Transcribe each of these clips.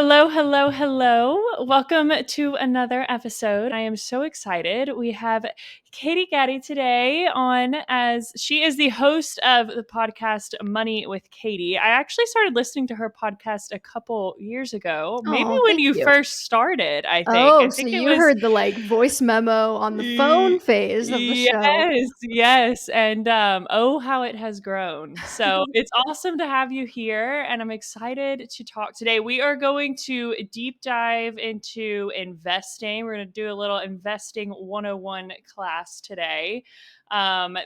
Hello, hello, hello. Welcome to another episode. I am so excited. We have Katie Gatti today on as she is the host of the podcast Money with Katie. I actually started listening to her podcast a couple years ago, maybe Oh, when thank you you. first started, I think. I Oh, so think it you was heard the voice memo on the phone phase of the show. Yes, yes, and, oh, how it has grown. So, it's awesome to have you here, and I'm excited to talk today. We are going to deep dive into investing. We're gonna do a little investing 101 class today.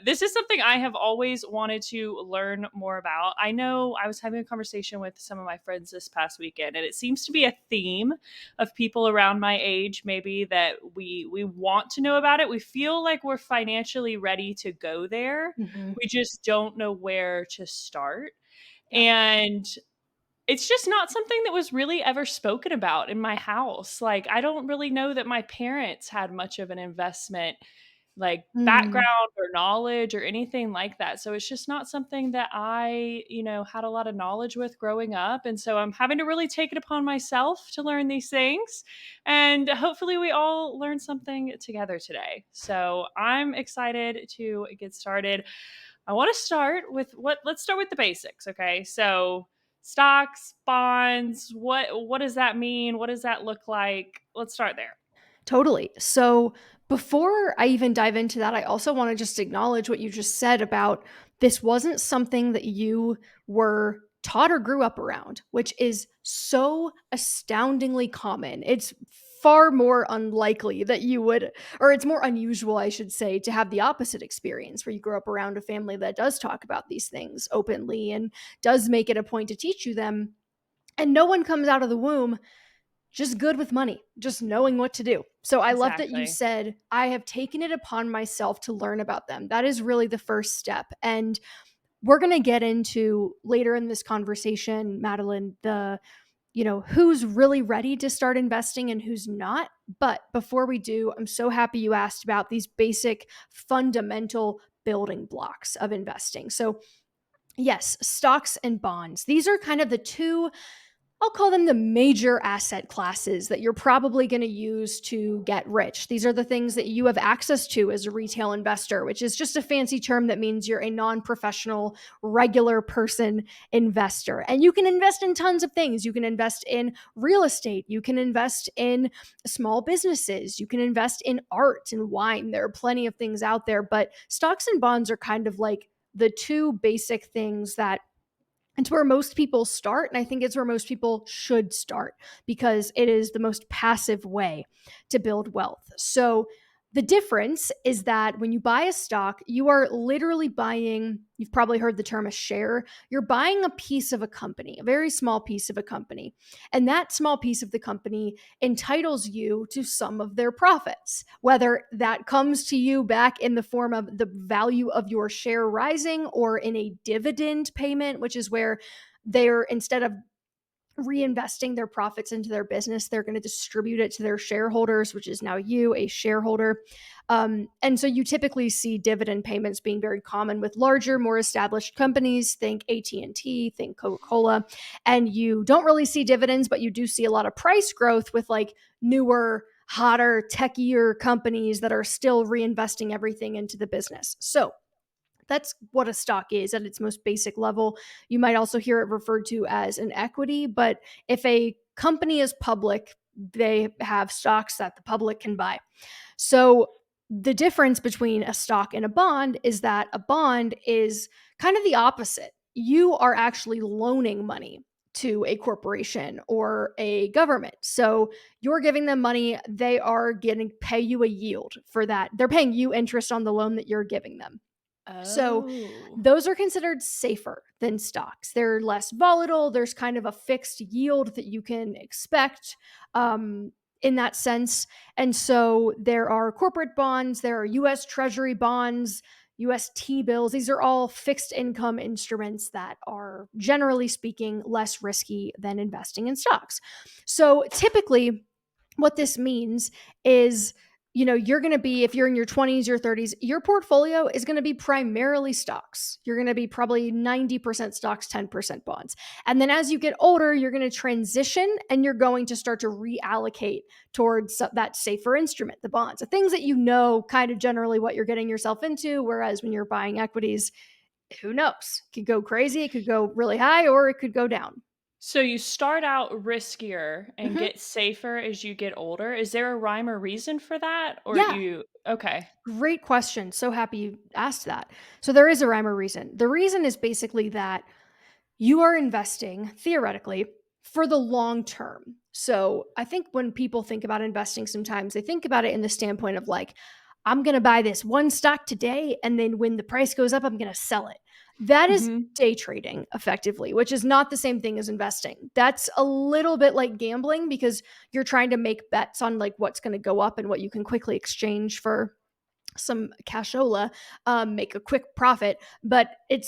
This is something I have always wanted to learn more about. I know I was having a conversation with some of my friends this past weekend, and it seems to be a theme of people around my age maybe that we want to know about it. We feel like we're financially ready to go there. Mhm. We just don't know where to start. Yep. And it's just not something that was really ever spoken about in my house. Like I don't really know that my parents had much of an investment like Mm. background or knowledge or anything like that. So it's just not something that I had a lot of knowledge with growing up. And so I'm having to really take it upon myself to learn these things. And hopefully we all learn something together today. So I'm excited to get started. I want to start with let's start with the basics, okay? So stocks, bonds, what does that mean? What does that look like? Let's start there. Totally. So before I even dive into that, I also want to just acknowledge what you just said about this wasn't something that you were taught or grew up around, which is so astoundingly common. It's far more unlikely that you would, or it's more unusual, I should say, to have the opposite experience where you grow up around a family that does talk about these things openly and does make it a point to teach you them. And no one comes out of the womb just good with money, just knowing what to do. So I love that you Exactly. said, I have taken it upon myself to learn about them. That is really the first step. And we're going to get into later in this conversation, Madeline, who's really ready to start investing and who's not. But before we do, I'm so happy you asked about these basic fundamental building blocks of investing. So, yes, stocks and bonds. These are kind of the two, I'll call them the major asset classes that you're probably going to use to get rich. These are the things that you have access to as a retail investor, which is just a fancy term that means you're a non professional, regular person investor. And you can invest in tons of things. You can invest in real estate, you can invest in small businesses, you can invest in art and wine. There are plenty of things out there, but stocks and bonds are kind of like the two basic things that it's where most people start. And I think it's where most people should start because it is the most passive way to build wealth. So the difference is that when you buy a stock, you are literally buying, you've probably heard the term a share. You're buying a piece of a company, a very small piece of a company. And that small piece of the company entitles you to some of their profits, whether that comes to you back in the form of the value of your share rising or in a dividend payment, which is where they're, instead of reinvesting their profits into their business, they're going to distribute it to their shareholders, which is now you, a shareholder. And so you typically see dividend payments being very common with larger, more established companies. Think AT&T, think Coca-Cola. And you don't really see dividends, but you do see a lot of price growth with newer, hotter, techier companies that are still reinvesting everything into the business. So that's what a stock is at its most basic level. You might also hear it referred to as an equity, but if a company is public, they have stocks that the public can buy. So the difference between a stock and a bond is that a bond is kind of the opposite. You are actually loaning money to a corporation or a government. So you're giving them money, they are getting pay you a yield for that. They're paying you interest on the loan that you're giving them. So Oh. those are considered safer than stocks. They're less volatile. There's kind of a fixed yield that you can expect in that sense. And so there are corporate bonds, there are US Treasury bonds, US T bills. These are all fixed income instruments that are, generally speaking, less risky than investing in stocks. So typically, what this means is you're going to be, if you're in your 20s, your 30s, your portfolio is going to be primarily stocks. You're going to be probably 90% stocks, 10% bonds. And then as you get older, you're going to transition and you're going to start to reallocate towards that safer instrument, the bonds, the things that kind of generally what you're getting yourself into. Whereas when you're buying equities, who knows? It could go crazy, it could go really high, or it could go down. So you start out riskier and Mhm. get safer as you get older. Is there a rhyme or reason for that? Or Yeah, you okay. great question. So happy you asked that. So there is a rhyme or reason. The reason is basically that you are investing theoretically for the long term. So I think when people think about investing, sometimes they think about it in the standpoint of like, I'm going to buy this one stock today, and then when the price goes up, I'm going to sell it. That is Mhm. day trading effectively, which is not the same thing as investing. That's a little bit like gambling because you're trying to make bets on like what's going to go up and what you can quickly exchange for some cashola, make a quick profit. But it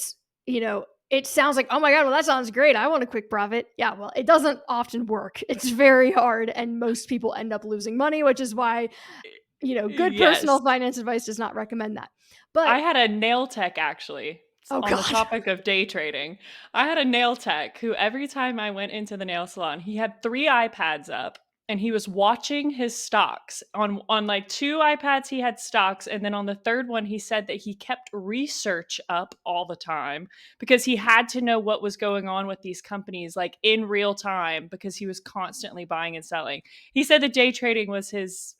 sounds like, oh my God, well, that sounds great. I want a quick profit. Yeah, well, it doesn't often work. It's very hard. And most people end up losing money, which is why, good Yes. personal finance advice does not recommend that. But, I had a nail tech actually, oh on the God. topic of day trading. I had a nail tech who every time I went into the nail salon, he had 3 iPads up and he was watching his stocks. On like 2 iPads he had stocks, and then on the 3rd one he said that he kept research up all the time because he had to know what was going on with these companies like in real time because he was constantly buying and selling. He said that day trading was his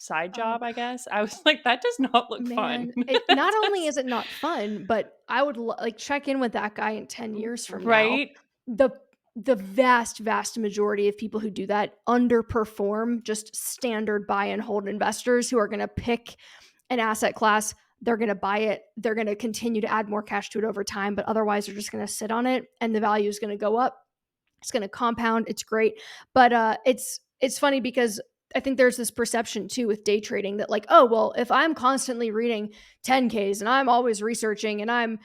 side Oh job, I guess. I was like, that does not look fun. man, it not only That's is it not fun, but I would like check in with that guy in 10 years from now. right? The the vast majority of people who do that underperform just standard buy and hold investors who are going to pick an asset class, they're going to buy it, they're going to continue to add more cash to it over time, but otherwise they're just going to sit on it and the value is going to go up. It's going to compound. It's great. But it's funny because I think there's this perception too with day trading that like, oh, well, if I'm constantly reading 10Ks and I'm always researching and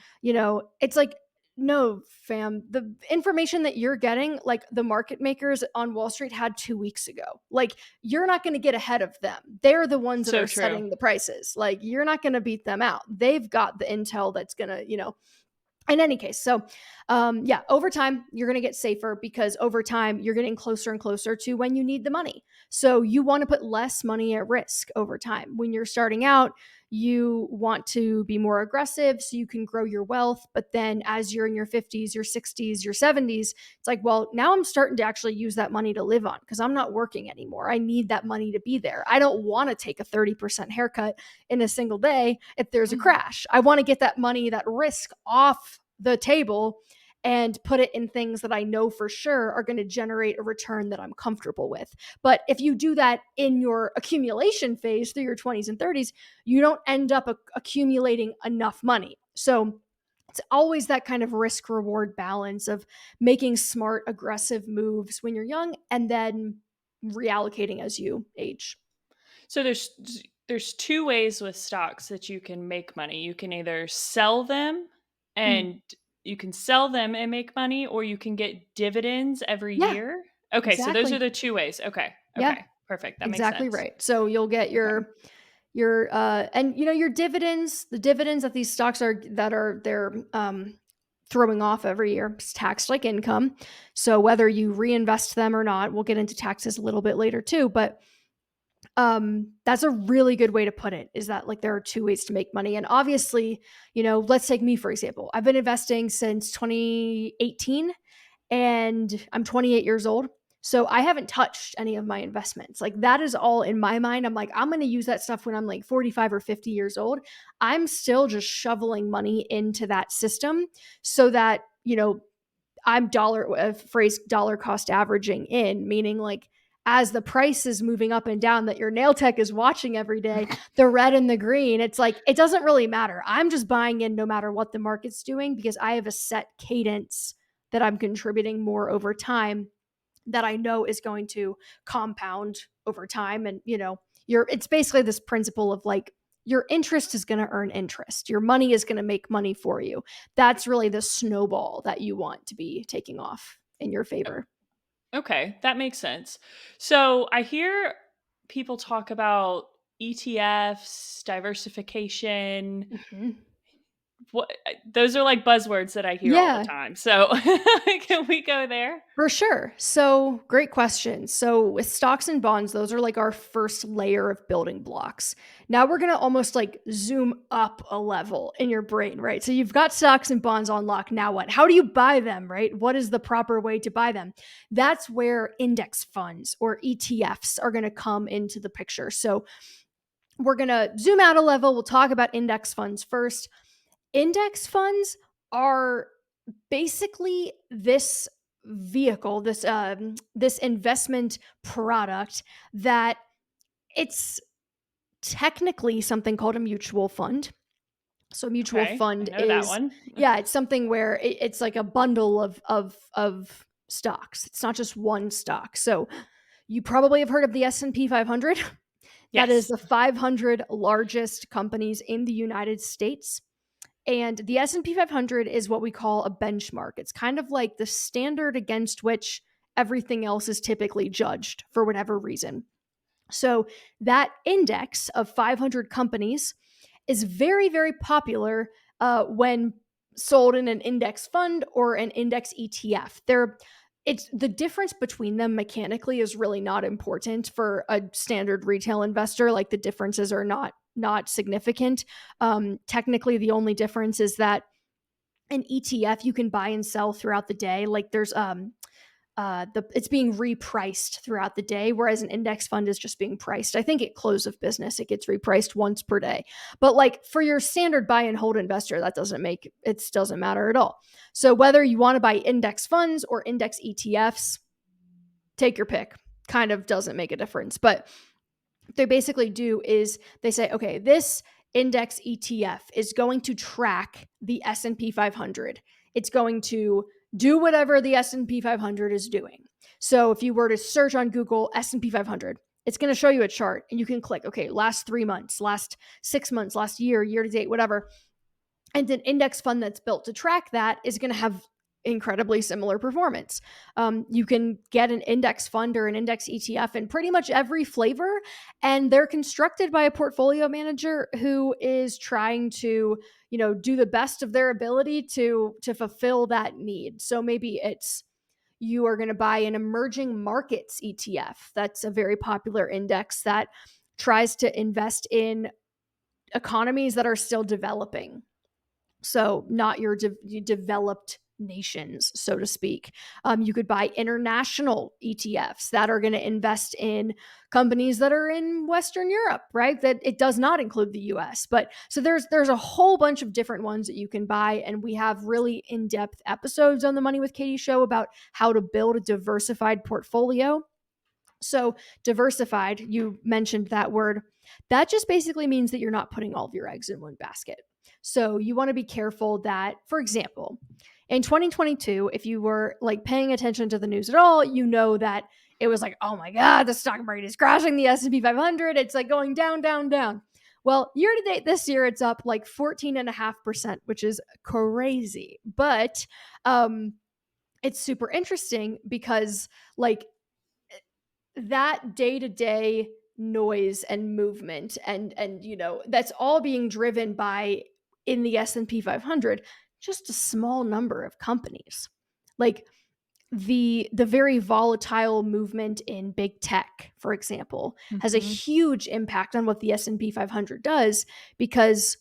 it's like, no, fam, the information that you're getting, like the market makers on Wall Street had 2 weeks ago, like you're not going to get ahead of them. They're the ones that So are true. setting the prices. Like you're not going to beat them out. They've got the intel that's going to, in any case. So yeah, over time you're going to get safer because over time you're getting closer and closer to when you need the money. So you want to put less money at risk over time. When you're starting out, you want to be more aggressive so you can grow your wealth. But then as you're in your 50s, your 60s, your 70s, it's like, well, now I'm starting to actually use that money to live on because I'm not working anymore. I need that money to be there. I don't want to take a 30% haircut in a single day if there's a Mhm. crash. I want to get that money, that risk off the table and put it in things that I know for sure are going to generate a return that I'm comfortable with. But if you do that in your accumulation phase through your 20s and 30s, you don't end up accumulating enough money. So it's always that kind of risk reward balance of making smart, aggressive moves when you're young and then reallocating as you age. So there's 2 ways with stocks that you can make money. You can either sell them Mm. and sell them and make money, or you can get dividends every Yeah, year. Okay, so those are exactly. the 2 ways. Okay. Yeah, Okay. Perfect. That makes exactly sense. right. So you'll get Okay. your and your dividends, the dividends that these stocks they're throwing off every year, it's taxed like income. So whether you reinvest them or not, we'll get into taxes a little bit later too, but that's a really good way to put it, is that like there are two ways to make money. And obviously, let's take me for example. I've been investing since 2018 and I'm 28 years old. So I haven't touched any of my investments. Like that is all in my mind. I'm like, I'm going to use that stuff when I'm like 45 or 50 years old. I'm still just shoveling money into that system so that, I'm phrase dollar cost averaging in, meaning like as the price is moving up and down that your nail tech is watching every day, the red and the green, it's like it doesn't really matter. I'm just buying in no matter what the market's doing because I have a set cadence that I'm contributing more over time that I know is going to compound over time. And, it's basically this principle of like, your interest is going to earn interest. Your money is going to make money for you. That's really the snowball that you want to be taking off in your favor. Okay, that makes sense. So I hear people talk about ETFs, diversification. Mhm. What those are like buzzwords that I hear all the Yeah. time. So can we go there? For sure. So, great question. So, with stocks and bonds, those are like our first layer of building blocks. Now, we're going to almost like zoom up a level in your brain, right? So, you've got stocks and bonds on lock. Now, what? How do you buy them, right? What is the proper way to buy them? That's where index funds or ETFs are going to come into the picture. So, we're going to zoom out a level. We'll talk about index funds first. Index funds are basically this vehicle, this investment product that it's technically something called a mutual fund. So mutual Okay, I fund know that is, one. yeah, it's something where it's like a bundle of stocks. It's not just one stock. So you probably have heard of the S&P 500. That is Yes. the 500 largest companies in the United States. And the S&P 500 is what we call a benchmark. It's kind of like the standard against which everything else is typically judged for whatever reason. So that index of 500 companies is very, very popular when sold in an index fund or an index ETF. It's the difference between them mechanically is really not important for a standard retail investor. Like the differences are not significant. Technically, the only difference is that an ETF you can buy and sell throughout the day. Like there's it's being repriced throughout the day, whereas an index fund is just being priced. I think at close of business, it gets repriced once per day. But like for your standard buy and hold investor, that doesn't matter at all. So whether you want to buy index funds or index ETFs, take your pick. Kind of doesn't make a difference. But what they basically do is they say, okay, this index ETF is going to track the S&P 500. It's going to do whatever the S&P 500 is doing. So if you were to search on Google S&P 500, it's going to show you a chart and you can click, okay, last 3 months, last 6 months, last year to date, whatever. And an index fund that's built to track that is going to have incredibly similar performance. You can get an index fund or an index ETF in pretty much every flavor, and they're constructed by a portfolio manager who is trying to, do the best of their ability to fulfill that need. So maybe it's you are going to buy an emerging markets ETF. That's a very popular index that tries to invest in economies that are still developing, so not your developed nations, so to speak. You could buy international ETFs that are going to invest in companies that are in Western Europe, right? That it does not include the US. But so there's a whole bunch of different ones that you can buy, and we have really in-depth episodes on the Money with Katie show about how to build a diversified portfolio. So, diversified, you mentioned that word. That just basically means that you're not putting all of your eggs in one basket. So, you want to be careful that, for example, in 2022, if you were like paying attention to the news at all, you know that it was like, oh my God, the stock market is crashing, the S&P 500. It's like going down, down, down. Well, year to date this year, it's up like 14.5%, which is crazy. But it's super interesting because, like, that day-to-day noise and movement and that's all being driven by, in the S&P 500, just a small number of companies. Like the very volatile movement in big tech, for example, has a Mhm. huge impact on what the S&P 500 does, because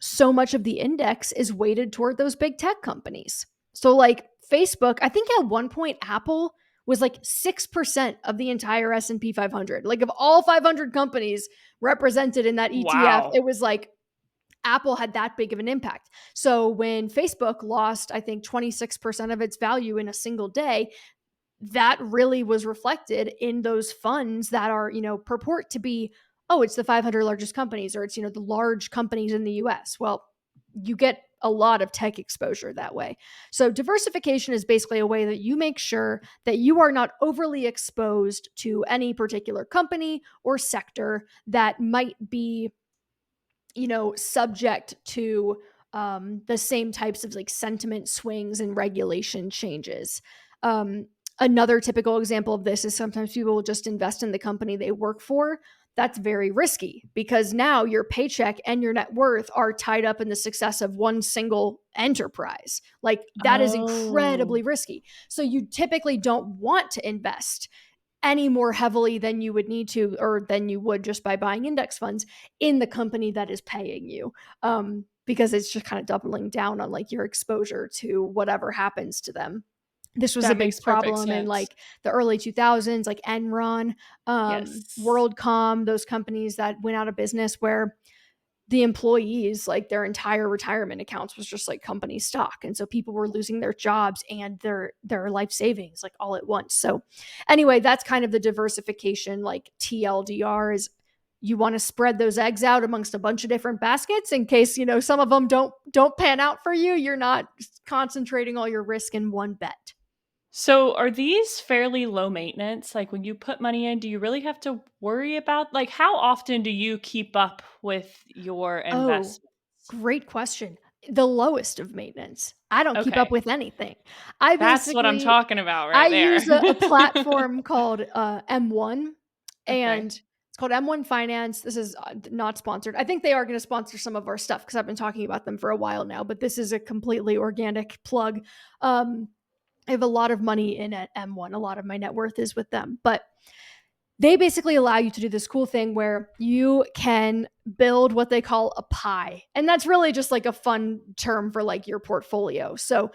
so much of the index is weighted toward those big tech companies. So like Facebook, I think at one point Apple was like 6% of the entire S&P 500. Like of all 500 companies represented in that ETF, Wow. it was like Apple had that big of an impact. So when Facebook lost, I think 26% of its value in a single day, that really was reflected in those funds that are, purport to be, oh, it's the 500 largest companies, or it's, the large companies in the US. Well, you get a lot of tech exposure that way. So diversification is basically a way that you make sure that you are not overly exposed to any particular company or sector that might be, subject to the same types of like sentiment swings and regulation changes. Another typical example of this is sometimes people will just invest in the company they work for. that's very risky because now your paycheck and your net worth are tied up in the success of one single enterprise. Like that is Oh, incredibly risky. So you typically don't want to invest any more heavily than you would need to, or than you would just by buying index funds in the company that is paying you. Because it's just kind of doubling down on like your exposure to whatever happens to them. This was a that big makes perfect problem in sense. like the early 2000s, like Enron, Yes. WorldCom, those companies that went out of business, where the employees, like their entire retirement accounts was just like company stock, and so people were losing their jobs and their life savings like all at once. So anyway, that's kind of the diversification, like TLDR, is you want to spread those eggs out amongst a bunch of different baskets in case, some of them don't pan out for you. You're not concentrating all your risk in one bet. So are these fairly low maintenance? Like when you put money in, do you really have to worry about like how often do you keep up with your Oh, investments? great question. The lowest of maintenance. I don't keep up Okay. with anything. I That's what I'm basically talking about I right there. use a platform called M1, Okay. and it's called M1 Finance. This is not sponsored. I think they are going to sponsor some of our stuff because I've been talking about them for a while now, but this is a completely organic plug. Um, I have a lot of money in at M1. A lot of my net worth is with them, but they basically allow you to do this cool thing where you can build what they call a pie. And that's really just like a fun term for like your portfolio. So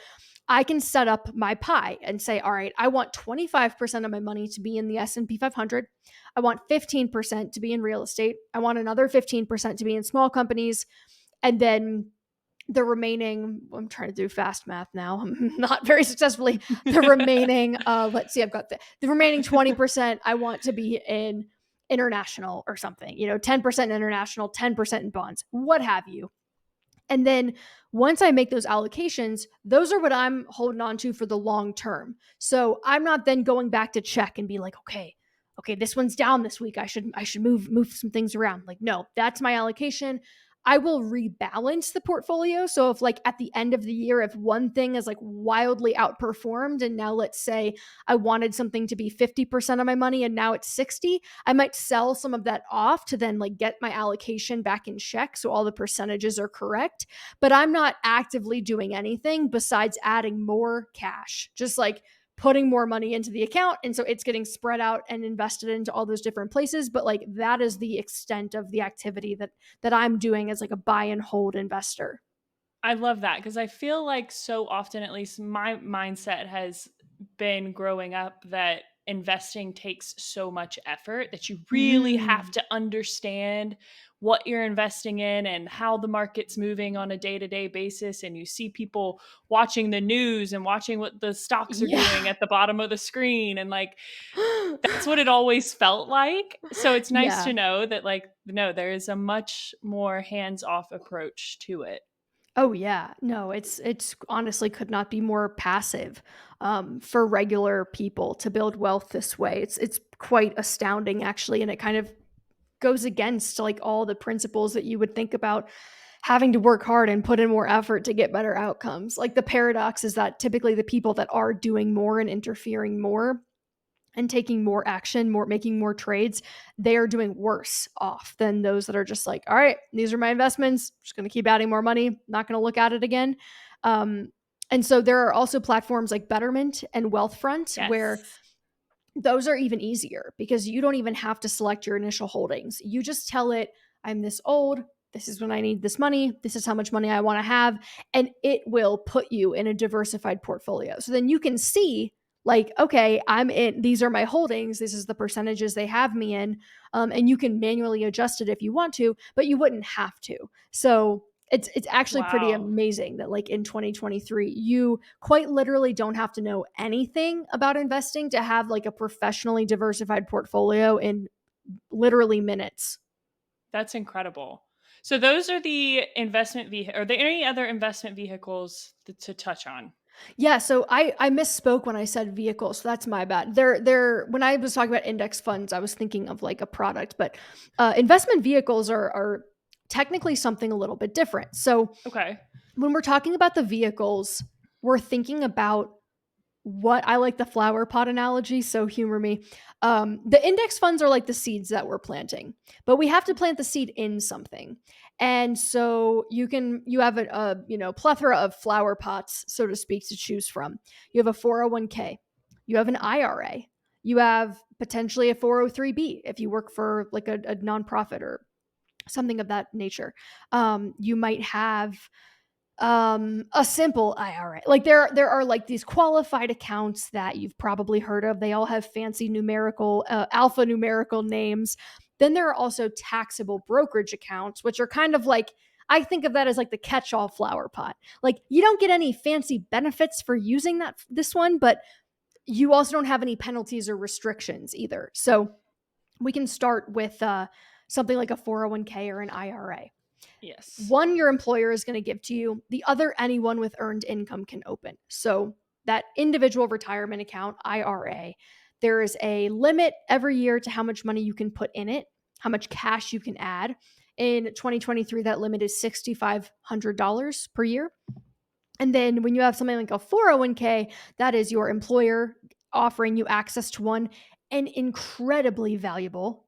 I can set up my pie and say, all right, I want 25% of my money to be in the S&P 500. I want 15% to be in real estate. I want another 15% to be in small companies. And then the remaining, I'm trying to do fast math now, I'm not very successfully. The remaining, let's see, I've got the remaining 20% I want to be in international or something, 10% international, 10% in bonds, what have you. And then once I make those allocations, those are what I'm holding on to for the long term. So I'm not then going back to check and be like, okay, this one's down this week. I should move some things around. Like, no, that's my allocation. I will rebalance the portfolio. So if like at the end of the year, if one thing is like wildly outperformed, and now let's say I wanted something to be 50% of my money and now it's 60, I might sell some of that off to then like get my allocation back in check so all the percentages are correct. But I'm not actively doing anything besides adding more cash, just like putting more money into the account. And so it's getting spread out and invested into all those different places. But like that is the extent of the activity that I'm doing as like a buy and hold investor. I love that because I feel like so often, at least my mindset has been growing up that investing takes so much effort that you really have Mm. to understand what you're investing in and how the market's moving on a day to day basis. And you see people watching the news and watching what the stocks are doing Yeah. at the bottom of the screen. And like, that's what it always felt like. So it's nice Yeah. to know that, like, no, there is a much more hands off approach to it. Oh yeah. No, it's honestly could not be more passive for regular people to build wealth this way. It's quite astounding actually, and it kind of goes against like all the principles that you would think about having to work hard and put in more effort to get better outcomes. Like the paradox is that typically the people that are doing more and interfering more and taking more action, more making more trades, they are doing worse off than those that are just like, all right, these are my investments, just going to keep adding more money, not going to look at it again. Um, and so there are also platforms like Betterment and Wealthfront where Yes. those are even easier because you don't even have to select your initial holdings. You just tell it, I'm this old. This is when I need this money. This is how much money I want to have. And it will put you in a diversified portfolio. So then you can see, like, okay, I'm in, these are my holdings. This is the percentages they have me in. And you can manually adjust it if you want to, but you wouldn't have to. So it's actually pretty Wow. amazing that like in 2023 you quite literally don't have to know anything about investing to have like a professionally diversified portfolio in literally minutes. That's incredible. So those are the investment are there any other investment vehicles to touch on? Yeah, so I misspoke when I said vehicles. So that's my bad. They're when I was talking about index funds, I was thinking of like a product, but investment vehicles are technically something a little bit different. So Okay. when we're talking about the vehicles, we're thinking about what I like the flower pot analogy, so humor me. The index funds are like the seeds that we're planting, but we have to plant the seed in something. And so you have a plethora of flower pots, so to speak, to choose from. You have a 401k, you have an IRA, you have potentially a 403b if you work for like a nonprofit or something of that nature. You might have a simple IRA. Like there are like these qualified accounts that you've probably heard of. They all have fancy numerical alphanumerical names. Then there are also taxable brokerage accounts, which are kind of like, I think of that as like the catch-all flower pot. Like you don't get any fancy benefits for using this one, but you also don't have any penalties or restrictions either. So we can start with something like a 401k or an IRA. Yes. One your employer is going to give to you, the other anyone with earned income can open. So that individual retirement account, IRA, there is a limit every year to how much money you can put in it, how much cash you can add. In 2023, that limit is $6,500 per year. And then when you have something like a 401k, that is your employer offering you access to one, an incredibly valuable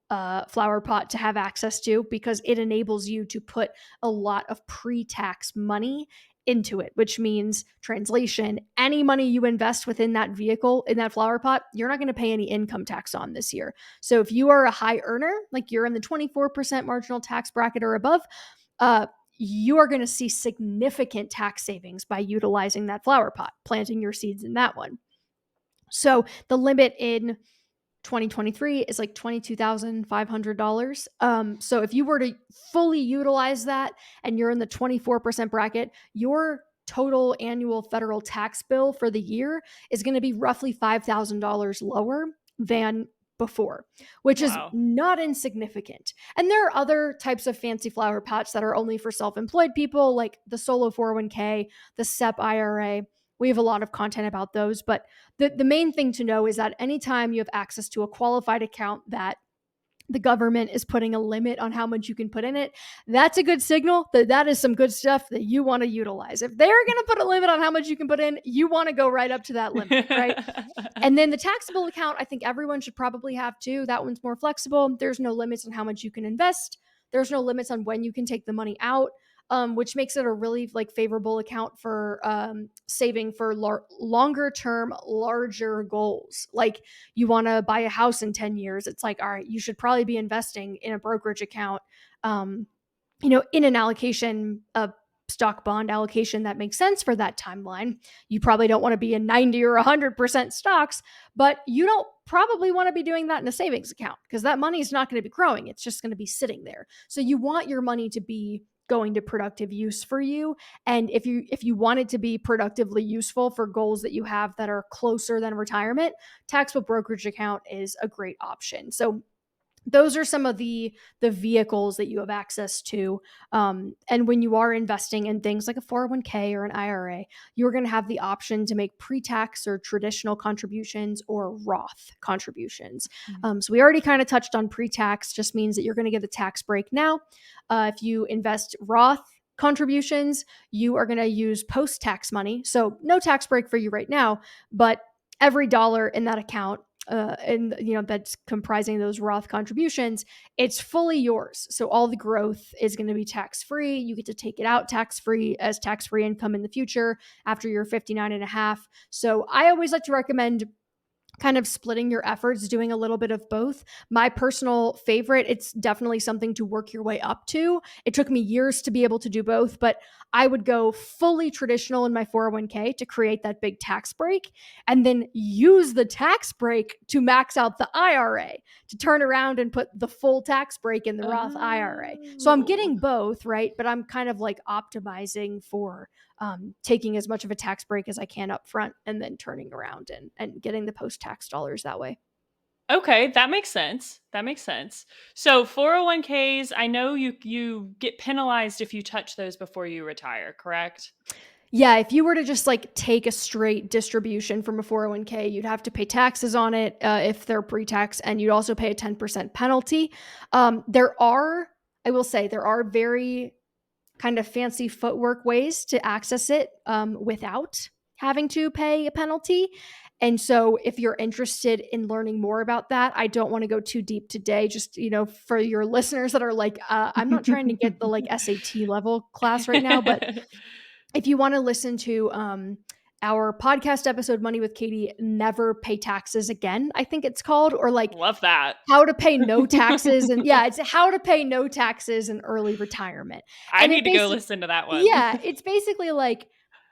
flower pot to have access to because it enables you to put a lot of pre-tax money into it, which means translation, any money you invest within that vehicle, in that flower pot, you're not going to pay any income tax on this year. So if you are a high earner, like you're in the 24% marginal tax bracket or above, uh, you are going to see significant tax savings by utilizing that flower pot, planting your seeds in that one. So the limit in 2023 is like $22,500. So if you were to fully utilize that and you're in the 24% bracket, your total annual federal tax bill for the year is going to be roughly $5,000 lower than before, which is Wow. not insignificant. And there are other types of fancy flower pots that are only for self-employed people, like the solo 401k, the SEP IRA. We have a lot of content about those, but the main thing to know is that anytime you have access to a qualified account that the government is putting a limit on how much you can put in it, that's a good signal that that is some good stuff that you want to utilize. If they're going to put a limit on how much you can put in, you want to go right up to that limit, right? And then the taxable account, I think everyone should probably have too. That one's more flexible. There's no limits on how much you can invest. There's no limits on when you can take the money out, which makes it a really like favorable account for saving for longer term, larger goals. Like you want to buy a house in 10 years. It's like, all right, you should probably be investing in a brokerage account, um, in an allocation, a stock bond allocation that makes sense for that timeline. You probably don't want to be in 90 or 100% stocks, but you don't probably want to be doing that in a savings account because that money is not going to be growing. It's just going to be sitting there. So you want your money to be going to productive use for you. And if you want it to be productively useful for goals that you have that are closer than retirement, taxable brokerage account is a great option. So those are some of the vehicles that you have access to, and when you are investing in things like a 401k or an IRA, you're going to have the option to make pre-tax or traditional contributions or Roth contributions. So we already kind of touched on pre-tax, just means that you're going to get a tax break now. If you invest Roth contributions, you are going to use post-tax money, so no tax break for you right now, but every dollar in that account, and that's comprising those Roth contributions, it's fully yours. So all the growth is going to be tax free. You get to take it out tax free as tax free income in the future after you're 59 and a half. So I always like to recommend kind of splitting your efforts, doing a little bit of both. My personal favorite, it's definitely something to work your way up to. It took me years to be able to do both, but I would go fully traditional in my 401k to create that big tax break and then use the tax break to max out the IRA to turn around and put the full tax break in the Roth IRA. So I'm Oh. getting both, right? But I'm kind of like optimizing for taking as much of a tax break as I can up front and then turning around and getting the post tax dollars that way. Okay, that makes sense. That makes sense. So 401ks, I know you get penalized if you touch those before you retire, correct? Yeah, if you were to just like take a straight distribution from a 401k, you'd have to pay taxes on it if they're pre tax, and you'd also pay a 10% penalty. I will say, there are very kind of fancy footwork ways to access it without having to pay a penalty. And so if you're interested in learning more about that, I don't want to go too deep today. Just, for your listeners that are like, I'm not trying to get the like SAT level class right now, but if you want to listen to our podcast episode, Money with Katie, Never Pay Taxes Again, I think it's called, or like Love that. how to pay no taxes. And yeah, it's how to pay no taxes in early retirement. I And need to go listen to that one. yeah, it's basically like,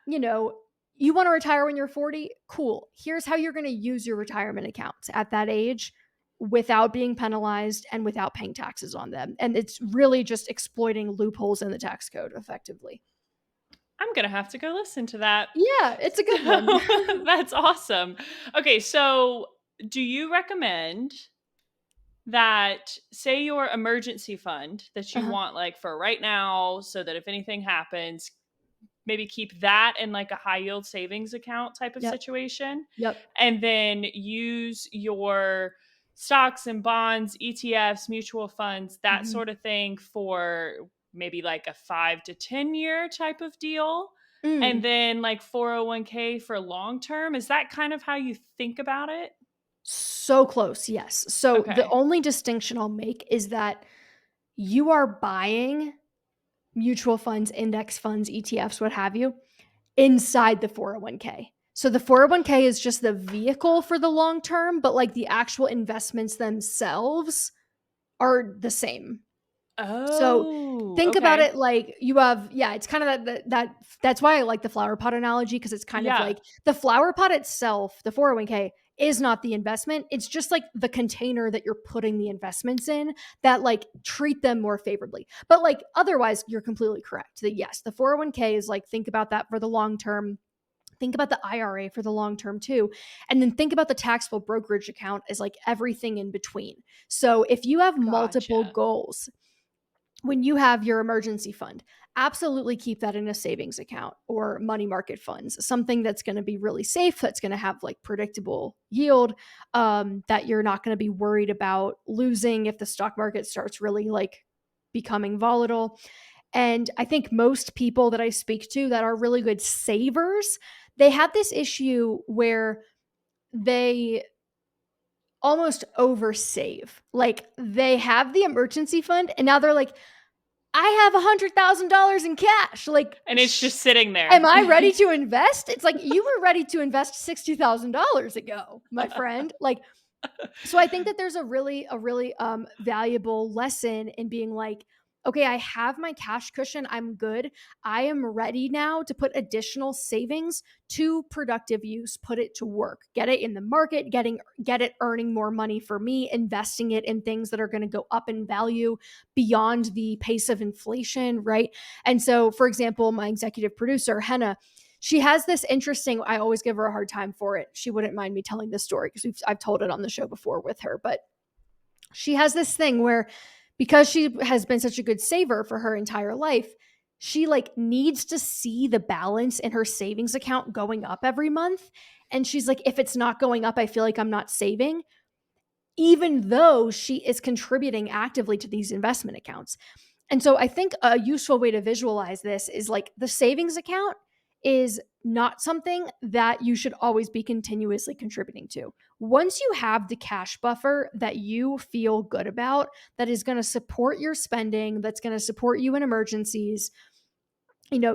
you know, you want to retire when you're 40? Cool. Here's how you're going to use your retirement accounts at that age without being penalized and without paying taxes on them. And it's really just exploiting loopholes in the tax code effectively. I'm going to have to go listen to that. Yeah, it's a good one. So, that's awesome. Okay, so do you recommend that, say, your emergency fund that you Uh-huh. want like for right now, so that if anything happens, maybe keep that in like a high yield savings account type of Yep. situation, Yep. and then use your stocks and bonds, ETFs, mutual funds, that Mhm. sort of thing for maybe like a 5 to 10 year type of deal? And Mm. then like 401k for long term. Is that kind of how you think about it? So close, yes. So the Okay. only distinction I'll make is that you are buying mutual funds, index funds, ETFs, what have you, inside the 401k. So the 401k is just the vehicle for the long term, but like the actual investments themselves are the same. So Oh, think about okay. it like you have, yeah, it's kind of that's why I like the flower pot analogy, because it's kind of Yeah. like the flower pot itself, the 401k is not the investment. It's just like the container that you're putting the investments in that like treat them more favorably. But like otherwise, you're completely correct that yes, the 401k is like, think about that for the long term. Think about the IRA for the long term too. And then think about the taxable brokerage account as like everything in between. So if you have multiple Gotcha. goals, when you have your emergency fund, absolutely keep that in a savings account or money market funds, something that's going to be really safe, that's going to have like predictable yield, that you're not going to be worried about losing if the stock market starts really like becoming volatile. And I think most people that I speak to that are really good savers, they have this issue where they almost oversave. Like they have the emergency fund and now they're like, I have $100,000 in cash. Like, And it's just sitting am there. I ready to invest? It's like you were ready to invest $60,000 ago, my friend. Like, so I think that there's a really valuable lesson in being like, okay, I have my cash cushion, I'm good, I am ready now to put additional savings to productive use, put it to work, get it in the market, get it earning more money for me, investing it in things that are going to go up in value beyond the pace of inflation, right? And so for example, my executive producer Henna, she has this interesting, I always give her a hard time for it, she wouldn't mind me telling this story because I've told it on the show before with her, but she has this thing where, because she has been such a good saver for her entire life, she like needs to see the balance in her savings account going up every month. And she's like, if it's not going up, I feel like I'm not saving, even though she is contributing actively to these investment accounts. And so I think a useful way to visualize this is like the savings account is not something that you should always be continuously contributing to. Once you have the cash buffer that you feel good about, that is going to support your spending, that's going to support you in emergencies,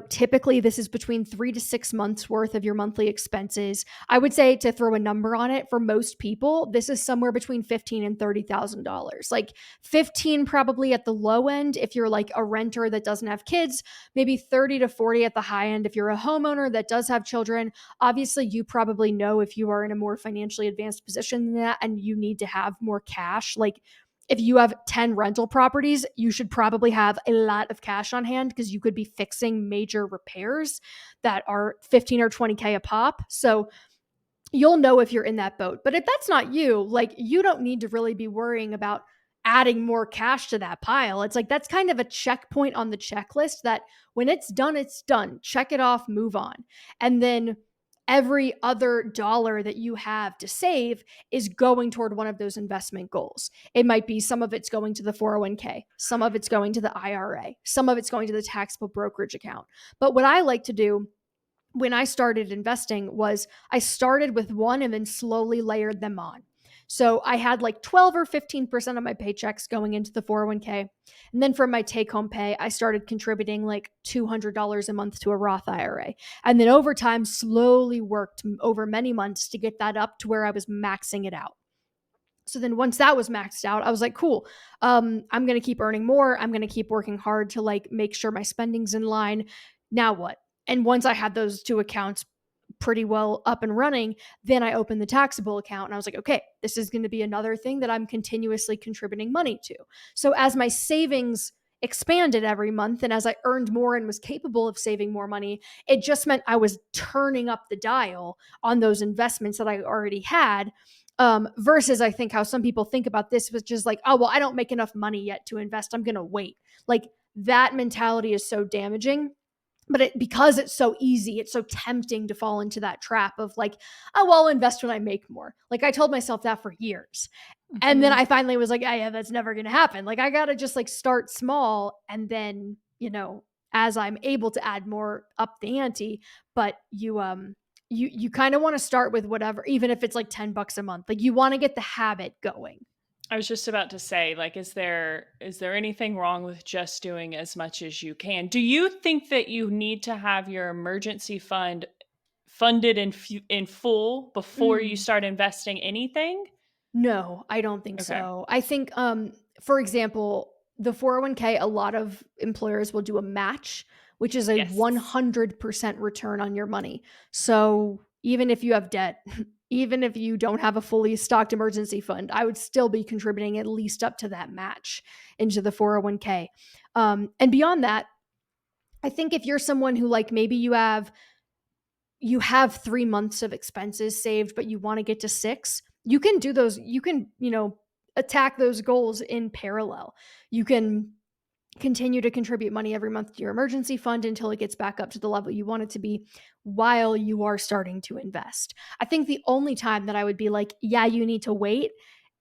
typically this is between 3 to 6 months worth of your monthly expenses. I would say, to throw a number on it, for most people, this is somewhere between $15,000 and $30,000. Like 15 probably at the low end if you're like a renter that doesn't have kids, maybe 30 to 40 at the high end if you're a homeowner that does have children. Obviously, you probably know if you are in a more financially advanced position than that and you need to have more cash, like if you have 10 rental properties, you should probably have a lot of cash on hand because you could be fixing major repairs that are 15 or 20K a pop. So you'll know if you're in that boat. But if that's not you, like you don't need to really be worrying about adding more cash to that pile. It's like that's kind of a checkpoint on the checklist that when it's done, it's done. Check it off, move on. And then every other dollar that you have to save is going toward one of those investment goals. It might be some of it's going to the 401k, some of it's going to the IRA, some of it's going to the taxable brokerage account. But what I like to do when I started investing was I started with one and then slowly layered them on. So I had like 12 or 15% of my paychecks going into the 401k. And then from my take home pay, I started contributing like $200 a month to a Roth IRA. And then over time, slowly worked over many months to get that up to where I was maxing it out. So then once that was maxed out, I was like, cool. I'm going to keep earning more. I'm going to keep working hard to like make sure my spending's in line. Now what? And once I had those two accounts pretty well up and running, then I opened the taxable account and I was like, okay, this is going to be another thing that I'm continuously contributing money to. So as my savings expanded every month and as I earned more and was capable of saving more money, it just meant I was turning up the dial on those investments that I already had. Versus I think how some people think about this, which is like, oh, well, I don't make enough money yet to invest. I'm going to wait. Like that mentality is so damaging, but because it's so easy, it's so tempting to fall into that trap of like, oh, well, I'll invest when I make more. Like I told myself that for years. And then Mhm. I finally was like, oh, yeah, that's never going to happen. Like I got to just like start small. And then, as I'm able to add more, up the ante. But you kind of want to start with whatever, even if it's like $10 a month. Like you want to get the habit going. I was just about to say, like, is there anything wrong with just doing as much as you can? Do you think that you need to have your emergency fund funded in full before you Mm. start investing anything? No, I don't think Okay. so. I think, for example, the 401k, a lot of employers will do a match, which is a Yes. 100% return on your money. So even if you have debt, even if you don't have a fully stocked emergency fund, I would still be contributing at least up to that match into the 401k. And beyond that, I think if you're someone who like maybe you have 3 months of expenses saved, but you want to get to six, you can do those. You can, attack those goals in parallel. You can continue to contribute money every month to your emergency fund until it gets back up to the level you want it to be while you are starting to invest. I think the only time that I would be like, yeah, you need to wait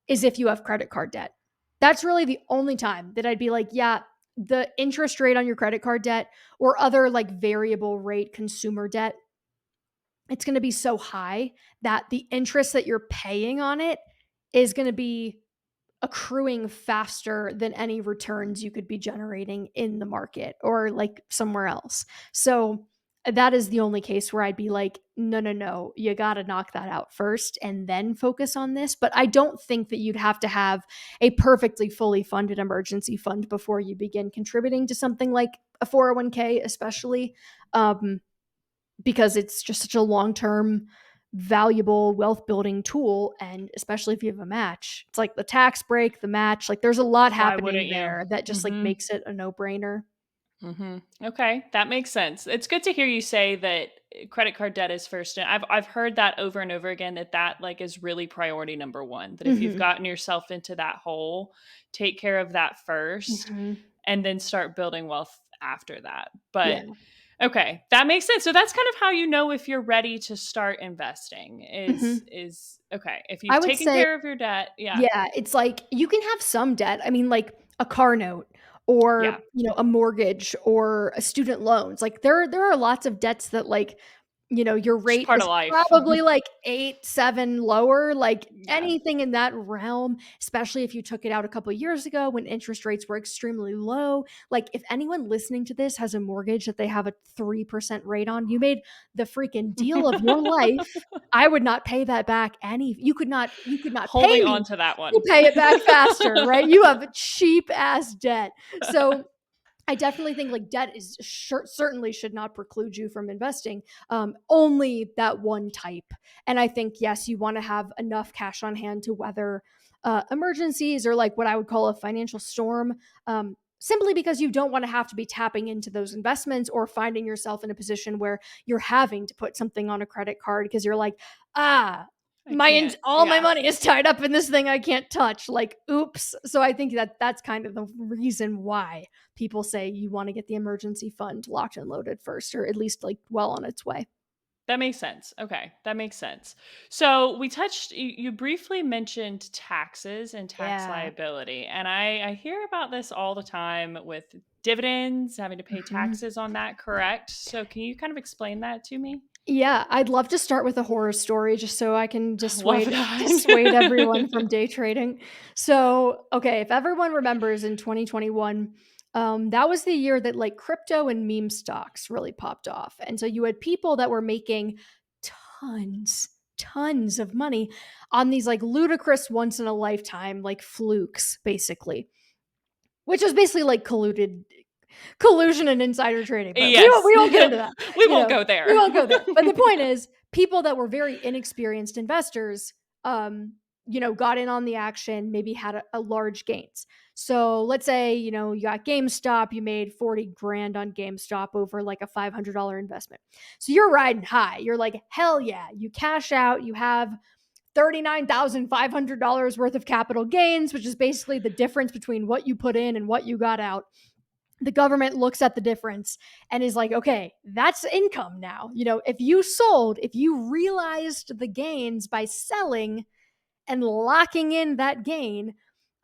is if you have credit card debt. That's really the only time that I'd be like, yeah, the interest rate on your credit card debt or other like variable rate consumer debt, it's going to be so high that the interest that you're paying on it is going to be accruing faster than any returns you could be generating in the market or like somewhere else. So that is the only case where I'd be like, no, no, no, you got to knock that out first and then focus on this. But I don't think that you'd have to have a perfectly fully funded emergency fund before you begin contributing to something like a 401k, especially. Because it's just such a long-term valuable wealth building tool, and especially if you have a match, it's like the tax break, the match, like there's a lot Why happening wouldn't you? there that just like Mhm. makes it a no-brainer. Mhm. Okay, that makes sense. It's good to hear you say that credit card debt is first. And I've heard that over and over again that like is really priority number 1. That if you've Mhm. gotten yourself into that hole, take care of that first Mhm. and then start building wealth after that. Yeah. But okay, that makes sense. So that's kind of how you know if you're ready to start investing Mhm. is okay. If I you've would taken say, care of your debt, yeah. yeah, it's like you can have some debt. I mean, like a car note Yeah. or, a mortgage or a student loans. Like there are lots of debts that like, your Just rate part of is life. probably like 8, 7 lower, like Yeah. anything in that realm, especially if you took it out a couple of years ago when interest rates were extremely low. Like if anyone listening to this has a mortgage that they have a 3% rate on, you made the freaking deal of your life. I would not pay that back you could not pay Holding on me to that to one. pay it back faster, right? You have a cheap ass debt. So I definitely think like debt is certainly should not preclude you from investing. Only that one type. And I think, yes, you want to have enough cash on hand to weather emergencies or like what I would call a financial storm. Simply because you don't want to have to be tapping into those investments or finding yourself in a position where you're having to put something on a credit card because you're like, ah, I can't. all my Yeah. money is tied up in this thing I can't touch. Like, oops. So I think that that's kind of the reason why people say you want to get the emergency fund locked and loaded first, or at least like well on its way. That makes sense. Okay, that makes sense. So we touched. You briefly mentioned taxes and tax Yeah. liability, and I hear about this all the time with dividends, having to pay Mhm. taxes on that. Correct. So can you kind of explain that to me? Yeah, I'd love to start with a horror story just so I can Love dissuade everyone that. from day trading. So, okay, if everyone remembers in 2021, that was the year that like crypto and meme stocks really popped off. And so you had people that were making tons, tons of money on these like ludicrous once in a lifetime like flukes, basically, which was basically like collusion and insider trading, but Yes, we won't get into that. we You won't know, go we there. won't go there. But the point is, people that were very inexperienced investors, um, got in on the action, maybe had a large gains. So let's say, you got GameStop, you made 40 grand on GameStop over like a $500 investment. So you're riding high. You're like, hell yeah. You cash out, you have $39,500 worth of capital gains, which is basically the difference between what you put in and what you got out. The government looks at the difference and is like, okay, that's income now. If you realized the gains by selling and locking in that gain,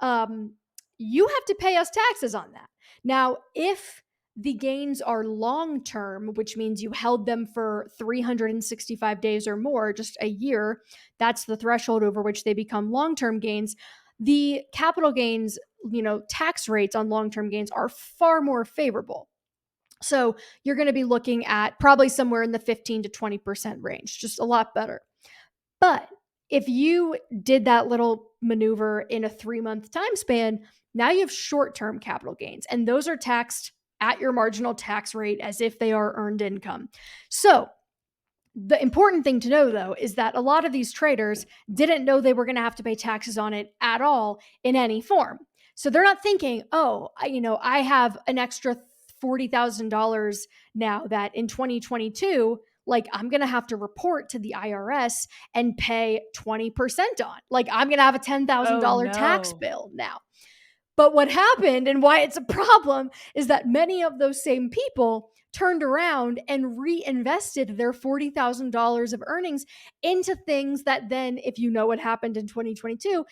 um, you have to pay us taxes on that. Now, if the gains are long term, which means you held them for 365 days or more, just a year, that's the threshold over which they become long term gains. The capital gains, tax rates on long term gains are far more favorable. So you're going to be looking at probably somewhere in the 15 to 20% range, just a lot better. But if you did that little maneuver in a 3-month time span, now you have short term capital gains, and those are taxed at your marginal tax rate as if they are earned income. So, the important thing to know though is that a lot of these traders didn't know they were going to have to pay taxes on it at all in any form. So they're not thinking, oh, I have an extra $40,000 now that in 2022, like I'm going to have to report to the IRS and pay 20% on. Like I'm going to have a Oh $10,000 tax no. bill now. But what happened and why it's a problem is that many of those same people turned around and reinvested their $40,000 of earnings into things that then, if you know what happened in 2022,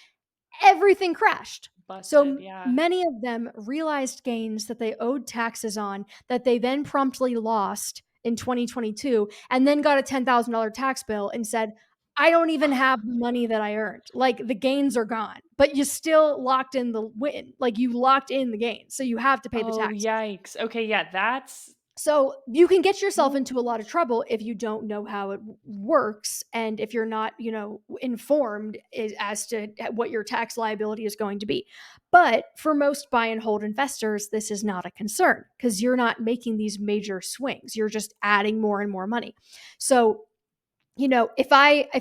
everything crashed. Busted. So Yeah. many of them realized gains that they owed taxes on that they then promptly lost in 2022 and then got a $10,000 tax bill and said, I don't even have the money that I earned. Like the gains are gone, but you still locked in the win. Like you locked in the gains. So you have to pay the Oh, tax. yikes. Okay, yeah, that's So you can get yourself ooh. into a lot of trouble if you don't know how it works and if you're not, informed as to what your tax liability is going to be. But for most buy and hold investors, this is not a concern because you're not making these major swings. You're just adding more and more money. So if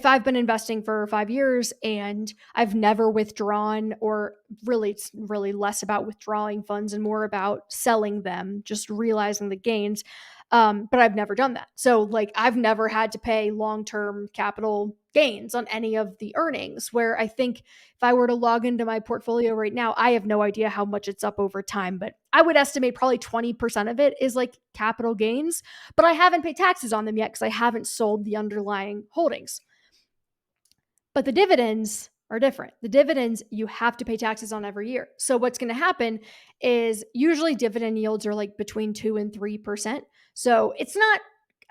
I've been investing for 5 years and I've never withdrawn, or really it's really less about withdrawing funds and more about selling them, just realizing the gains. But I've never done that. So like I've never had to pay long-term capital gains on any of the earnings, where I think if I were to log into my portfolio right now, I have no idea how much it's up over time, but I would estimate probably 20% of it is like capital gains, but I haven't paid taxes on them yet because I haven't sold the underlying holdings. But the dividends are different. The dividends you have to pay taxes on every year. So what's going to happen is usually dividend yields are like between 2 and 3%. So it's not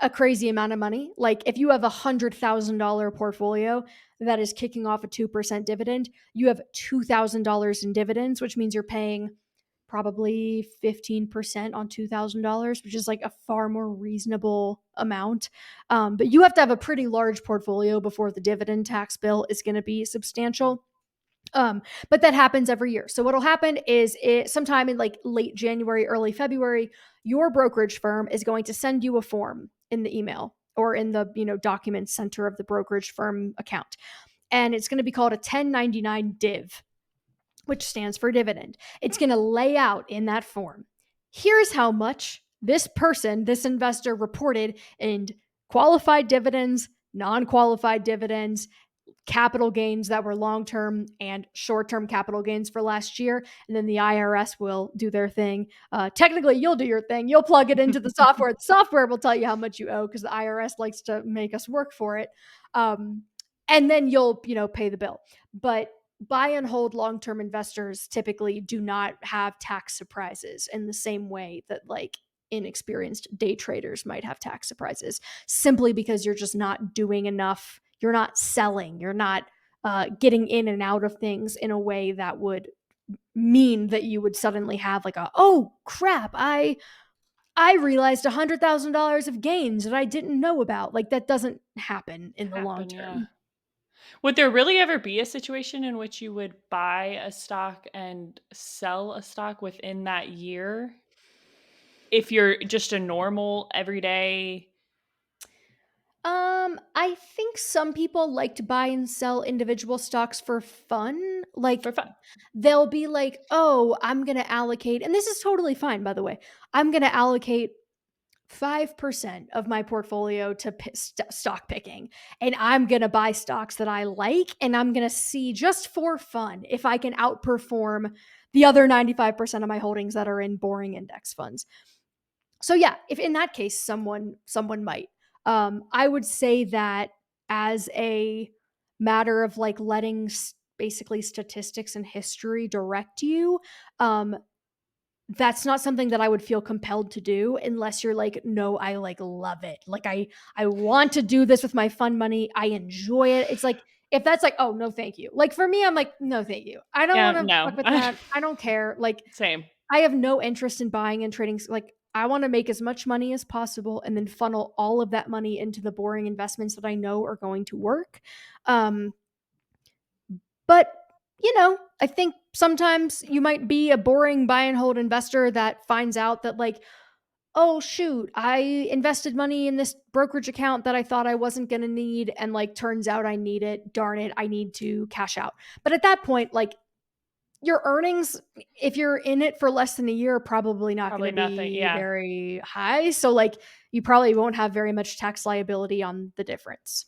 a crazy amount of money. Like if you have $100,000 portfolio that is kicking off a 2% dividend, you have $2,000 in dividends, which means you're paying probably 15% on $2,000, which is like a far more reasonable amount. But you have to have a pretty large portfolio before the dividend tax bill is going to be substantial. But that happens every year. So what'll happen is sometime in like late January, early February, your brokerage firm is going to send you a form in the email or in the document center of the brokerage firm account. And it's going to be called a 1099 div, which stands for dividend. It's going to lay out in that form. Here's how much this investor reported in qualified dividends, non qualified dividends, capital gains that were long term and short term capital gains for last year. And then the IRS will do their thing. Technically, you'll do your thing. You'll plug it into the software. The software will tell you how much you owe because the IRS likes to make us work for it. And then you'll, pay the bill. But buy and hold long term investors typically do not have tax surprises in the same way that like inexperienced day traders might have tax surprises, simply because you're just not doing enough. You're not selling. You're not getting in and out of things in a way that would mean that you would suddenly have like oh crap, I realized $100,000 of gains that I didn't know about. Like that doesn't happen in the long Happen, yeah. term. Would there really ever be a situation in which you would buy a stock and sell a stock within that year? If you're just a normal everyday I think some people like to buy and sell individual stocks for fun. Like for fun. they'll be like, "Oh, I'm going to allocate," and this is totally fine by the way. "I'm going to allocate 5% of my portfolio to stock picking, and I'm going to buy stocks that I like, and I'm going to see just for fun if I can outperform the other 95% of my holdings that are in boring index funds." So yeah, if in that case someone might. I would say that as a matter of like letting basically statistics and history direct you, that's not something that I would feel compelled to do unless you're like, no, I like love it. Like I want to do this with my fun money. I enjoy it. It's like if that's like, oh no, thank you. Like for me, I'm like, no, thank you. I don't Yeah, want to fuck no. with that. I don't care. Like Same. I have no interest in buying and trading. Like I want to make as much money as possible and then funnel all of that money into the boring investments that I know are going to work. Um, but I think sometimes you might be a boring buy and hold investor that finds out that like, oh shoot, I invested money in this brokerage account that I thought I wasn't going to need and like turns out I need it. Darn it, I need to cash out. But at that point, like your earnings, if you're in it for less than a year, are probably not going Probably to nothing. be Yeah. very high. So like you probably won't have very much tax liability on the difference.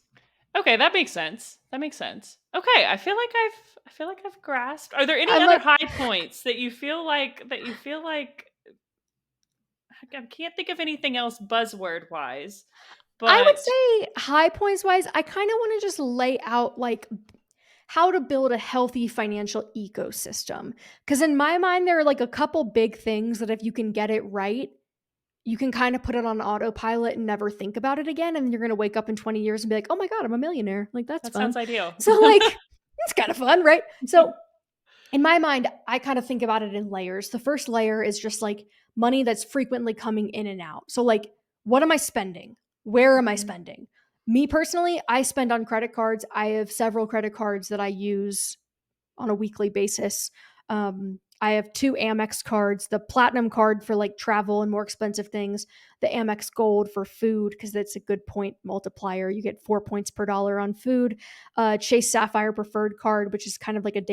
Okay, that makes sense. That makes sense. Okay, I feel like I've grasped. Are there any I'm other like, high points that you feel like I can't think of anything else buzzword wise, I would but say high points wise, I kind of want to just lay out like how to build a healthy financial ecosystem. Because in my mind, there are like a couple big things that if you can get it right, you can kind of put it on autopilot and never think about it again. And you're going to wake up in 20 years and be like, oh my God, I'm a millionaire. Like, that's that fun. sounds ideal. So, like, it's kind of fun, right? So, in my mind, I kind of think about it in layers. The first layer is just like money that's frequently coming in and out. So, like, what am I spending? Where am I Mhm. spending? Me personally, I spend on credit cards. I have several credit cards that I use on a weekly basis. I have two Amex cards, the platinum card for like travel and more expensive things, the Amex Gold for food, because that's a good point multiplier. You get 4 points per dollar on food. Chase Sapphire Preferred card, which is kind of like a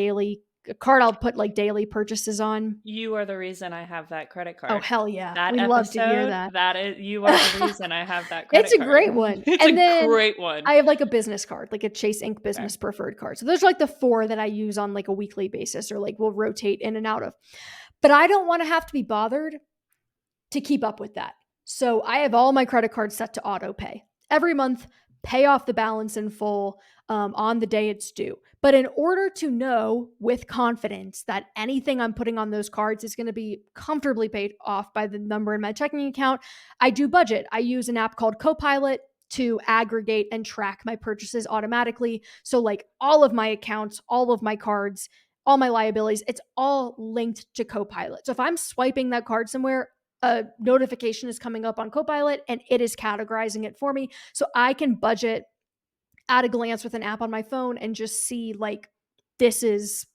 card I'll put like daily purchases on. You are the reason I have that credit Oh, card. hell yeah. That We love to hear episode, that. that is you are the reason I have that It's credit a card. great one. It's And a then great one. I have like a business card, like a Chase Ink Okay. Business Preferred card. So those are like the four that I use on like a weekly basis or like will rotate in and out of. But I don't want to have to be bothered to keep up with that. So I have all my credit cards set to auto pay. Every month, pay off the balance in full on the day it's due. But in order to know with confidence that anything I'm putting on those cards is going to be comfortably paid off by the number in my checking account, I do budget. I use an app called Copilot to aggregate and track my purchases automatically. So, like all of my accounts, all of my cards, all my liabilities, it's all linked to Copilot. So, if I'm swiping that card somewhere, a notification is coming up on Copilot and it is categorizing it for me. So I can budget at a glance with an app on my phone and just see like this is,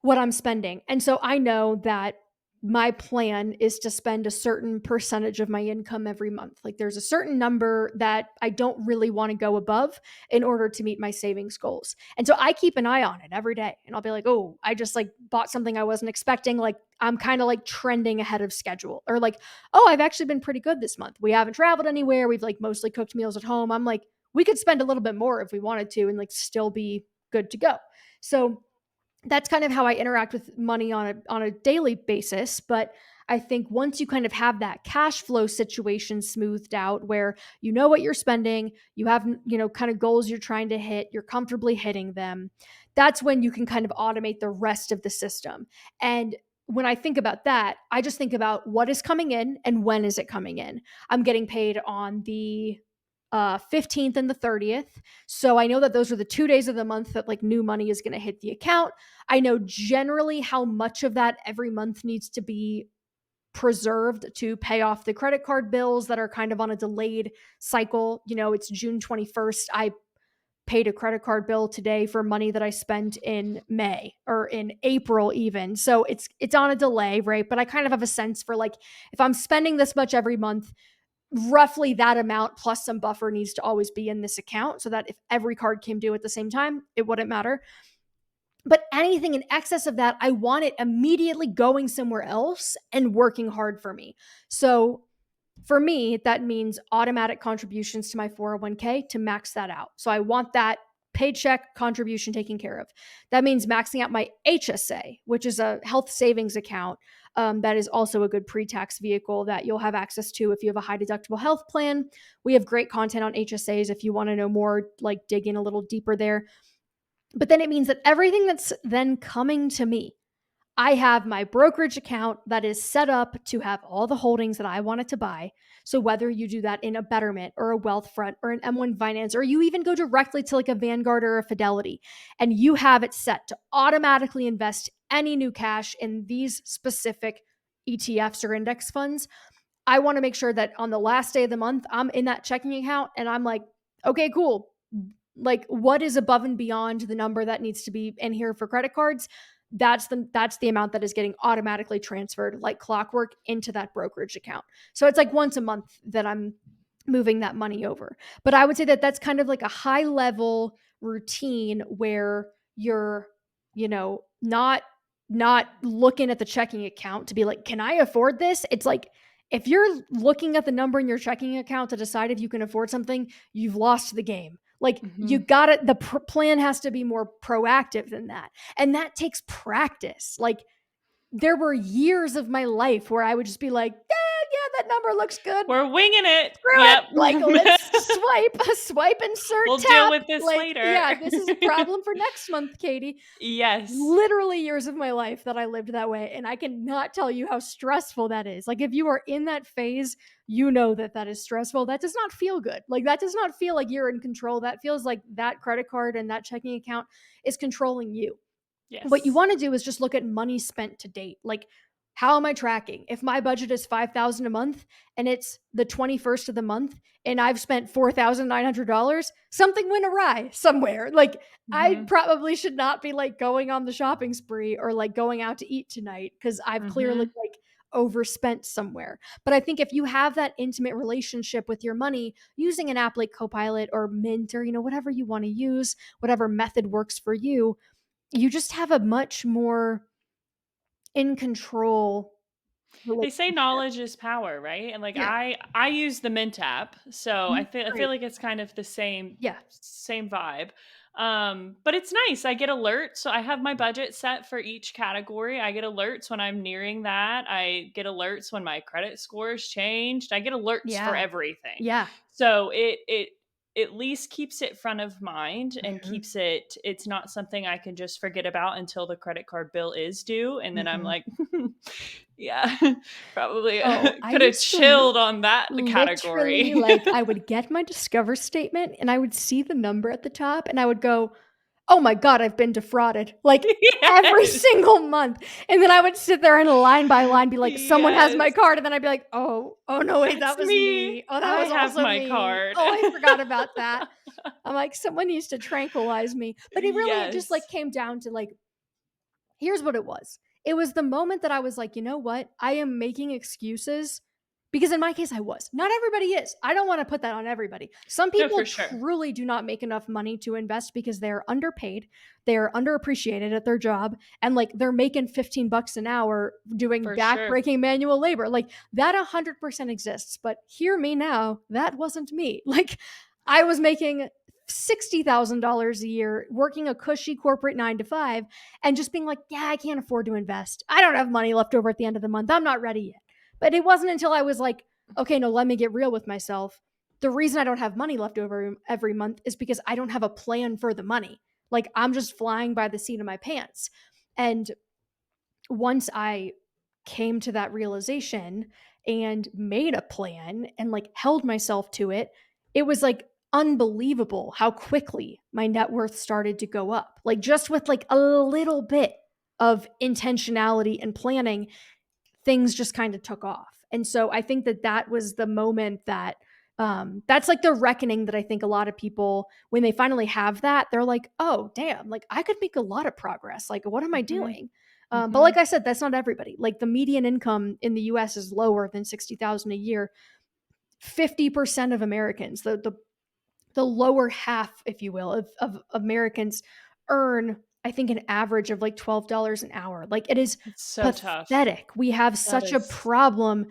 what I'm spending. And so I know that my plan is to spend a certain percentage of my income every month. Like there's a certain number that I don't really want to go above in order to meet my savings goals. And so I keep an eye on it every day and I'll be like, "Oh, I just like bought something I wasn't expecting. Like I'm kind of like trending ahead of schedule." Or like, "Oh, I've actually been pretty good this month. We haven't traveled anywhere. We've like mostly cooked meals at home." I'm like, we could spend a little bit more if we wanted to and like still be good to go. So that's kind of how I interact with money on a daily basis. But I think once you kind of have that cash flow situation smoothed out where you know what you're spending, you have, kind of goals you're trying to hit, you're comfortably hitting them, that's when you can kind of automate the rest of the system. And when I think about that, I just think about what is coming in and when is it coming in. I'm getting paid on the 15th and the 30th. So I know that those are the 2 days of the month that like new money is going to hit the account. I know generally how much of that every month needs to be preserved to pay off the credit card bills that are kind of on a delayed cycle. It's June 21st. I paid a credit card bill today for money that I spent in May or in April even. So it's on a delay, right? But I kind of have a sense for like if I'm spending this much every month, roughly that amount plus some buffer needs to always be in this account so that if every card came due at the same time, it wouldn't matter. But anything in excess of that, I want it immediately going somewhere else and working hard for me. So for me, that means automatic contributions to my 401k to max that out. So I want that paycheck contribution taken care of. That means maxing out my HSA, which is a health savings account. That is also a good pre-tax vehicle that you'll have access to if you have a high deductible health plan. We have great content on HSAs if you want to know more, like dig in a little deeper there. But then it means that everything that's then coming to me, I have my brokerage account that is set up to have all the holdings that I wanted to buy. So whether you do that in a Betterment or a Wealthfront or an M1 Finance, or you even go directly to like a Vanguard or a Fidelity, and you have it set to automatically invest any new cash in these specific ETFs or index funds, I want to make sure that on the last day of the month, I'm in that checking account and I'm like, okay, cool. Like what is above and beyond the number that needs to be in here for credit cards? That's the amount that is getting automatically transferred like clockwork into that brokerage account. So it's like once a month that I'm moving that money over. But I would say that that's kind of like a high level routine where you're, not looking at the checking account to be like, can I afford this? It's like if you're looking at the number in your checking account to decide if you can afford something, you've lost the game. Like you Mhm. got it. The plan has to be more proactive than that. And that takes practice. Like there were years of my life where I would just be like, yeah, that number looks good. We're winging it. Screw it. Yep. Like let's swipe, insert, We'll deal tap. with this Like, later. yeah, this is a problem for next month, Katie. Yes. Literally years of my life that I lived that way. And I cannot tell you how stressful that is. Like, if you are in that phase, you know that that is stressful. That does not feel good. Like, that does not feel like you're in control. That feels like that credit card and that checking account is controlling you. What you Yes. want to do is just look at money spent to date. Like, how am I tracking? If my budget is 5,000 a month and it's the 21st of the month and I've spent $4,900, something went awry somewhere. Like I Mhm. probably should not be like going on the shopping spree or like going out to eat tonight because I've clearly Mhm. like overspent somewhere. But I think if you have that intimate relationship with your money using an app like Copilot or Mint or whatever you want to use, whatever method works for you, you just have a much more in control They say relationship. knowledge is power, right? And like Yeah. I use the Mint app, so Mhm. I feel Great. like it's kind of the Yeah. same vibe. But it's nice. I get alerts. So I have my budget set for each category. I get alerts when I'm nearing that. I get alerts when my credit score has changed. I get alerts for Yeah. everything. Yeah. So it at least keeps it front of mind and Mhm. keeps it's not something I can just forget about until the credit card bill is due and then I'm Mhm. like yeah, probably Oh, I could have used to chilled on that literally, category. like, I would get my Discover statement, and I would see the number at the top, and I would go, "Oh my god, I've been defrauded," like, every Yes. single month, and then I would sit there and line by line be like, "Someone has my Yes. card," and then I'd be like, "Oh, no, wait, That's that was me. me. Oh, that I was have also my me. card. Oh, I forgot about that." I'm like, "Someone needs to tranquilize me." But it just, like, Yes. came down to, like, here's what it was. It was the moment that I was like, you know what? I am making excuses because in my case, I was. Not everybody is. I don't want to put that on everybody. Some No, people for sure. truly do not make enough money to invest because they're underpaid, they're underappreciated at their job, and like they're making 15 bucks an hour doing For sure. backbreaking manual labor. Like that 100% exists. But hear me now, that wasn't me. Like I was making $60,000 a year working a cushy corporate 9 to 5 and just being like, yeah, I can't afford to invest. I don't have money left over at the end of the month. I'm not ready yet. But it wasn't until I was like, okay, no, let me get real with myself. The reason I don't have money left over every month is because I don't have a plan for the money. Like I'm just flying by the seat of my pants. And once I came to that realization and made a plan and like held myself to it, it was like unbelievable how quickly my net worth started to go up. Like just with like a little bit of intentionality and planning, things just kind of took off. And so I think that that was the moment that that's like the reckoning that I think a lot of people, when they finally have that, they're like, oh, damn, like I could make a lot of progress. Like, what am I Mhm, doing? But mhm. like I said, that's not everybody. Like the median income in the US is lower than 60,000 a year. 50% of Americans, the lower half, if you will, of Americans earn, I think, an average of like $12 an hour. Like it is It's so tough. pathetic. We have That such a is problem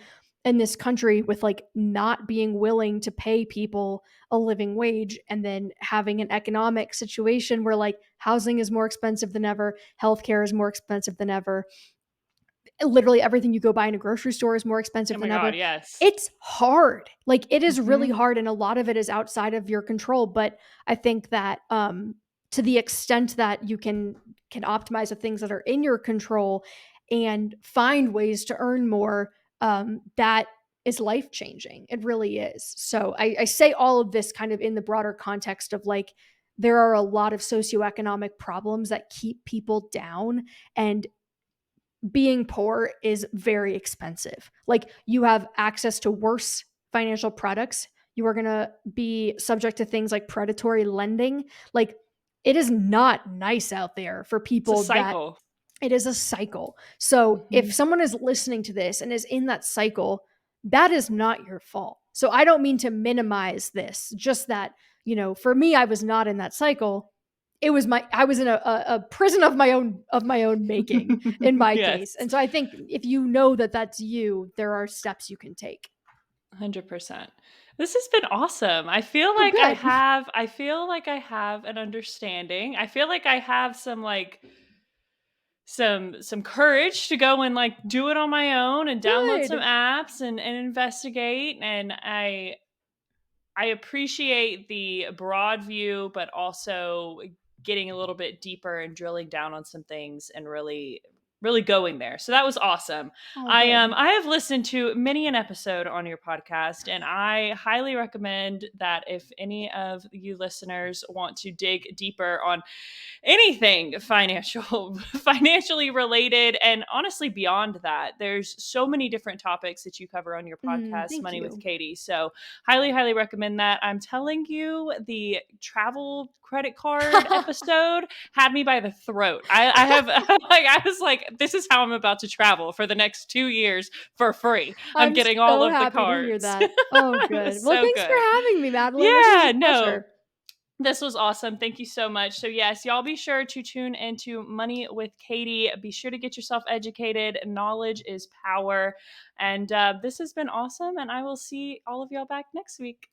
in this country with like not being willing to pay people a living wage and then having an economic situation where like housing is more expensive than ever, healthcare is more expensive than ever, literally everything you go buy in a grocery store is more oh expensive my than god, ever. yes. It's hard. Like it is really Mhm. hard and a lot of it is outside of your control, but I think that to the extent that you can optimize the things that are in your control and find ways to earn more, that is life changing. It really is. So I say all of this kind of in the broader context of like there are a lot of socioeconomic problems that keep people down, and being poor is very expensive. Like you have access to worse financial products. You are going to be subject to things like predatory lending. Like it is not nice out there for It's a people that cycle. it is a cycle. So if Mhm. someone is listening to this and is in that cycle, that is not your fault. So I don't mean to minimize this, just that, for me, I was not in that cycle. It was I was in a prison of my own making in my Yes. case. And so I think if you know that that's you, there are steps you can take. 100%. This has been awesome. Oh, good. I feel like I have an understanding. I feel like I have some like some courage to go and like do it on my own and download some Good. apps and investigate, and I appreciate the broad view, but also getting a little bit deeper and drilling down on some things and really going there. So that was awesome. Oh, good. I have listened to many an episode on your podcast, and I highly recommend that if any of you listeners want to dig deeper on anything financial financially related, and honestly beyond that, there's so many different topics that you cover on your podcast, Thank Money with you. Katie. So highly recommend that. I'm telling you, the travel credit card episode had me by the throat. I have like I was like, this is how I'm about to travel for the next 2 years for free. I'm I'm getting all so of the happy to hear cards. that. Oh, It good. was Well, so thanks for good. having me, Madeline. This was a Yeah, no, pleasure. this was awesome. Thank you so much. So, yes, y'all be sure to tune into Money with Katie. Be sure to get yourself educated. Knowledge is power. And this has been awesome. And I will see all of y'all back next week.